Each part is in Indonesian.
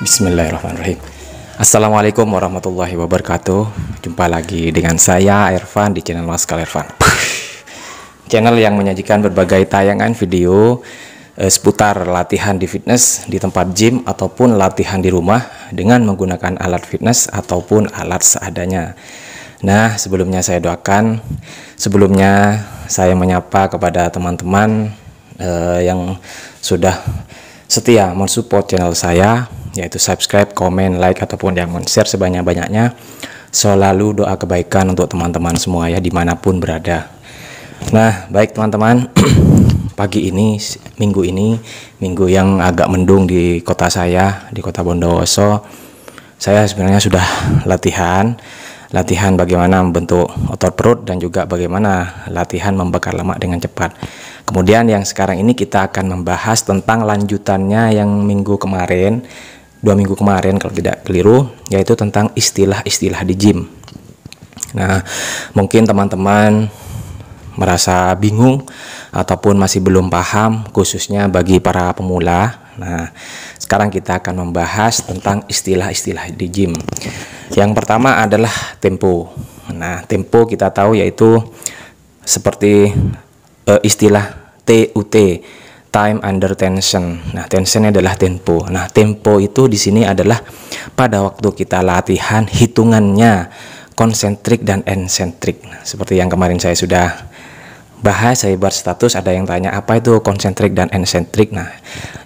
Bismillahirrahmanirrahim. Assalamualaikum warahmatullahi wabarakatuh. Jumpa lagi dengan saya Irfan di channel Maskal Irfan. Channel yang menyajikan berbagai tayangan video seputar latihan di fitness di tempat gym ataupun latihan di rumah dengan menggunakan alat fitness ataupun alat seadanya. Nah, sebelumnya saya menyapa kepada teman-teman yang sudah setia mensupport channel saya, yaitu subscribe, komen, like, ataupun yang men-share sebanyak-banyaknya. Selalu doa kebaikan untuk teman-teman semua ya, dimanapun berada. Nah, baik teman-teman, pagi ini, minggu yang agak mendung di kota saya, di kota Bondowoso, saya sebenarnya sudah latihan bagaimana membentuk otot perut dan juga bagaimana latihan membakar lemak dengan cepat. Kemudian yang sekarang ini kita akan membahas tentang lanjutannya yang 2 minggu kemarin kalau tidak keliru, yaitu tentang istilah-istilah di gym. Nah, mungkin teman-teman merasa bingung ataupun masih belum paham, khususnya bagi para pemula. Nah, sekarang kita akan membahas tentang istilah-istilah di gym. Yang pertama adalah tempo. Nah, tempo kita tahu yaitu seperti istilah TUT, time under tension. Nah, tensionnya adalah tempo. Nah, tempo itu di sini adalah pada waktu kita latihan hitungannya konsentrik dan ensentrik. Nah, seperti yang kemarin saya sudah bahas, saya buat status, ada yang tanya apa itu konsentrik dan ensentrik. Nah,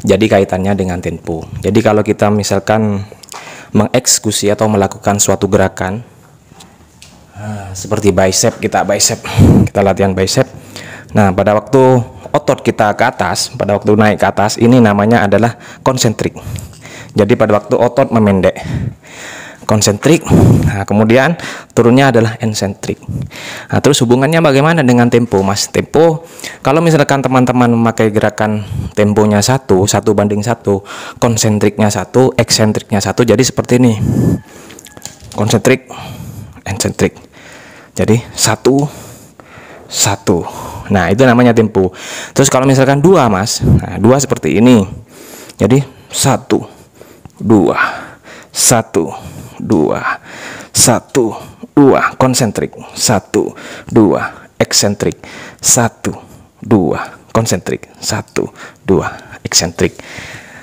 jadi kaitannya dengan tempo. Jadi kalau kita misalkan mengeksekusi atau melakukan suatu gerakan seperti bicep, kita latihan bicep. Nah, pada waktu otot kita ke atas, pada waktu naik ke atas, ini namanya adalah konsentrik. Jadi pada waktu otot memendek, konsentrik. Nah, kemudian turunnya adalah ensentrik. Nah, terus hubungannya bagaimana dengan tempo, Mas? Tempo, kalau misalkan teman-teman memakai gerakan temponya 1:1, konsentriknya 1, eksentriknya 1, jadi seperti ini. Konsentrik, ensentrik. Jadi 1. Nah, itu namanya tempo. Terus kalau misalkan 2, Mas. Nah, 2 seperti ini. Jadi 1, 2, 1, 2, konsentrik, 1, 2, eksentrik, 1, 2, konsentrik, 1, 2, eksentrik.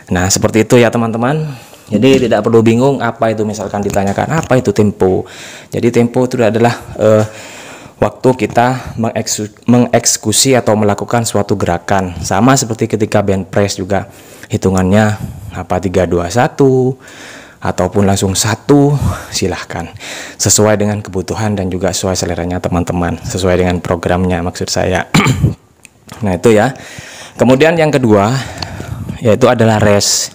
Nah, seperti itu ya teman-teman. Jadi tidak perlu bingung apa itu, misalkan ditanyakan apa itu tempo. Jadi tempo itu adalah waktu kita mengeksekusi atau melakukan suatu gerakan. Sama seperti ketika bench press juga, hitungannya 3, 2, 1 ataupun langsung 1, silahkan sesuai dengan kebutuhan dan juga sesuai seleranya teman-teman, sesuai dengan programnya maksud saya. Nah, itu ya. Kemudian yang kedua yaitu adalah rest.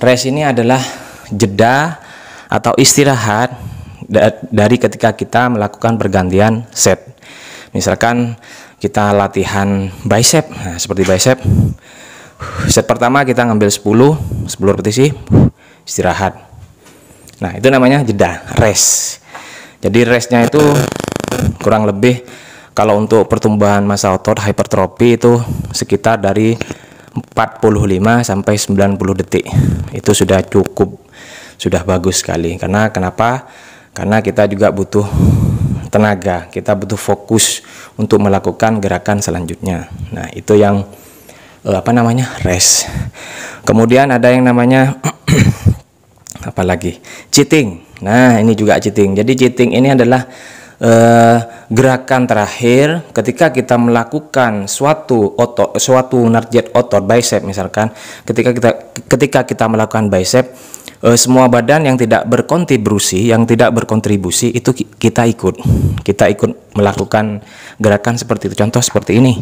Rest ini adalah jeda atau istirahat dari ketika kita melakukan pergantian set. Misalkan kita latihan bicep, nah seperti bicep, set pertama kita ngambil 10 repetisi, istirahat. Nah, itu namanya jeda, rest. Jadi restnya itu kurang lebih kalau untuk pertumbuhan massa otot hipertrofi itu sekitar dari 45 sampai 90 detik. Itu sudah cukup, sudah bagus sekali. Kenapa? Karena kita juga butuh tenaga, kita butuh fokus untuk melakukan gerakan selanjutnya. Nah, itu yang rest. Kemudian ada yang namanya cheating. Nah, ini juga cheating. Jadi cheating ini adalah gerakan terakhir ketika kita melakukan suatu target otot bicep. Misalkan ketika kita melakukan bicep, semua badan yang tidak berkontribusi itu kita ikut melakukan gerakan seperti itu. Contoh seperti ini.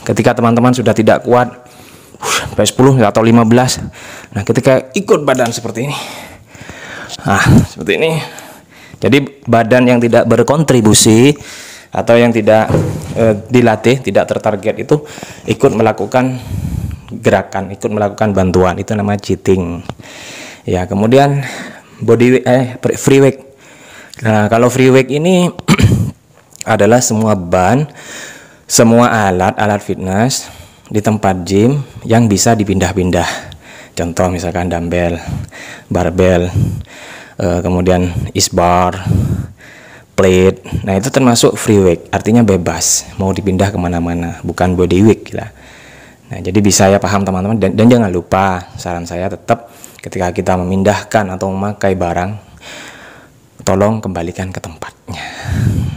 Ketika teman-teman sudah tidak kuat sampai 10 atau 15, nah ketika ikut badan seperti ini, seperti ini. Jadi badan yang tidak berkontribusi atau yang tidak dilatih, tidak tertarget itu ikut melakukan gerakan, ikut melakukan bantuan, itu namanya cheating. Ya, kemudian free weight. Nah, kalau free weight ini adalah semua beban, semua alat fitness di tempat gym yang bisa dipindah-pindah. Contoh misalkan dumbbell, barbell, kemudian isbar, plate. Nah itu termasuk free weight, artinya bebas, mau dipindah kemana-mana, bukan body weight lah. Nah jadi bisa ya paham teman-teman, dan jangan lupa saran saya tetap ketika kita memindahkan atau memakai barang, tolong kembalikan ke tempatnya.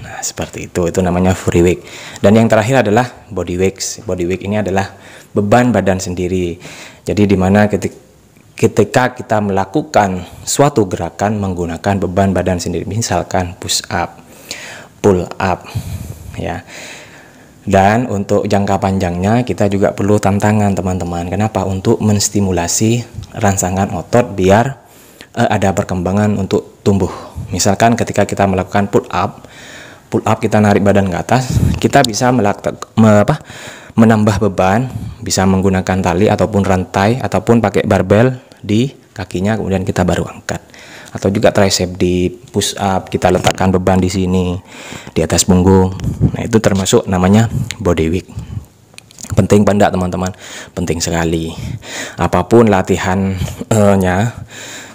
Nah seperti itu namanya free weight. Dan yang terakhir adalah body weight. Body weight ini adalah beban badan sendiri. Jadi dimana ketika kita melakukan suatu gerakan menggunakan beban badan sendiri, misalkan push up, pull up, ya. Dan untuk jangka panjangnya kita juga perlu tantangan teman-teman. Kenapa? Untuk menstimulasi rangsangan otot biar ada perkembangan untuk tumbuh. Misalkan ketika kita melakukan pull up kita narik badan ke atas, kita bisa menambah beban, bisa menggunakan tali ataupun rantai ataupun pakai barbel di kakinya, kemudian kita baru angkat. Atau juga tricep di push up, kita letakkan beban di sini di atas punggung. Nah itu termasuk namanya body weight. Penting pada teman-teman, penting sekali. Apapun latihannya,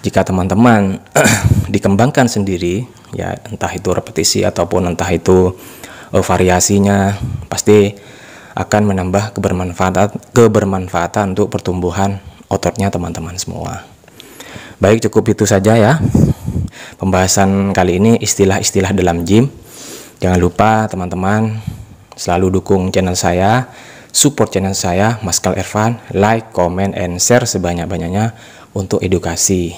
jika teman-teman dikembangkan sendiri, ya entah itu repetisi ataupun entah itu variasinya, pasti akan menambah kebermanfaatan untuk pertumbuhan ototnya teman-teman semua. Baik, cukup itu saja ya pembahasan kali ini, istilah-istilah dalam gym. Jangan lupa teman-teman selalu dukung channel saya, support channel saya Maskal Irfan, like, comment, and share sebanyak-banyaknya untuk edukasi.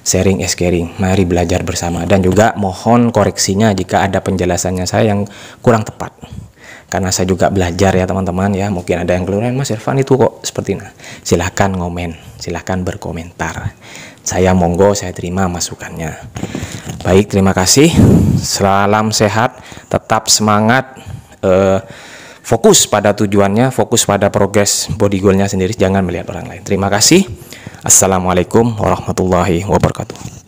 Sharing is caring, mari belajar bersama. Dan juga mohon koreksinya jika ada penjelasannya saya yang kurang tepat, karena saya juga belajar ya teman-teman ya. Mungkin ada yang keluar, Mas Irfan itu kok seperti ini. Silahkan ngomen, silahkan berkomentar. Saya monggo, saya terima masukannya. Baik, terima kasih. Salam sehat, tetap semangat, fokus pada tujuannya, fokus pada progres body goalnya sendiri, jangan melihat orang lain. Terima kasih. Assalamualaikum warahmatullahi wabarakatuh.